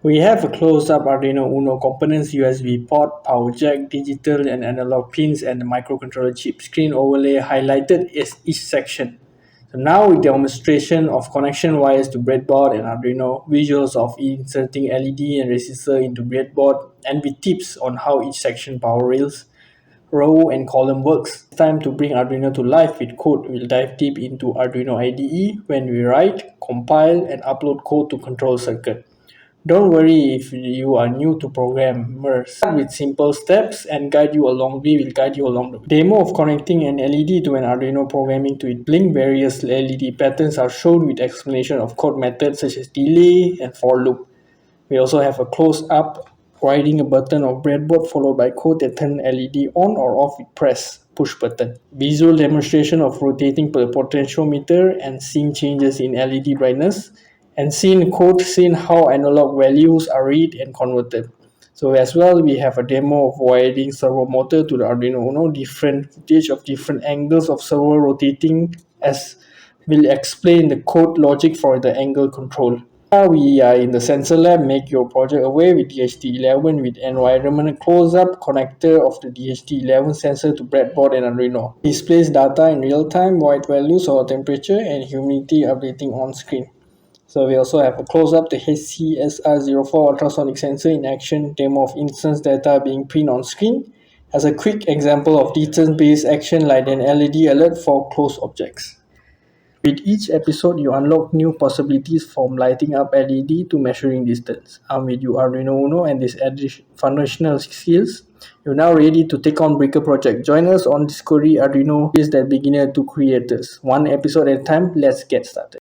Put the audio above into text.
We have a close-up Arduino Uno components, USB port, power jack, digital and analog pins, and the microcontroller chip. Screen overlay highlighted is each section. So now with demonstration of connection wires to breadboard and Arduino, visuals of inserting LED and resistor into breadboard, and with tips on how each section power rails, row and column works. It's time to bring Arduino to life with code. We'll dive deep into Arduino IDE when we write, compile, and upload code to control circuit. Don't worry if you are new to programmers. Start with simple steps and we will guide you along the way. Demo of connecting an LED to an Arduino, programming to it blink. Various LED patterns are shown with explanation of code methods such as delay and for loop. We also have a close-up riding a button of breadboard followed by code that turn LED on or off with push button. Visual demonstration of rotating the potentiometer and seeing changes in LED brightness, and seeing how analog values are read and converted. So as well, we have a demo of wiring servo motor to the Arduino Uno, different footage of different angles of servo rotating, as will explain the code logic for the angle control. Now we are in the sensor lab. Make your project away with DHT11 with environment close-up connector of the DHT11 sensor to breadboard and Arduino. Displays data in real time, white values or temperature and humidity updating on screen. So we also have a close-up the HCSR04 ultrasonic sensor in action, demo of instance data being printed on screen, as a quick example of distance-based action like an LED alert for close objects. With each episode, you unlock new possibilities from lighting up LED to measuring distance. I'm with you Arduino Uno and these foundational skills. You're now ready to take on bigger project. Join us on Discovery Arduino is that beginner to creators. One episode at a time, let's get started.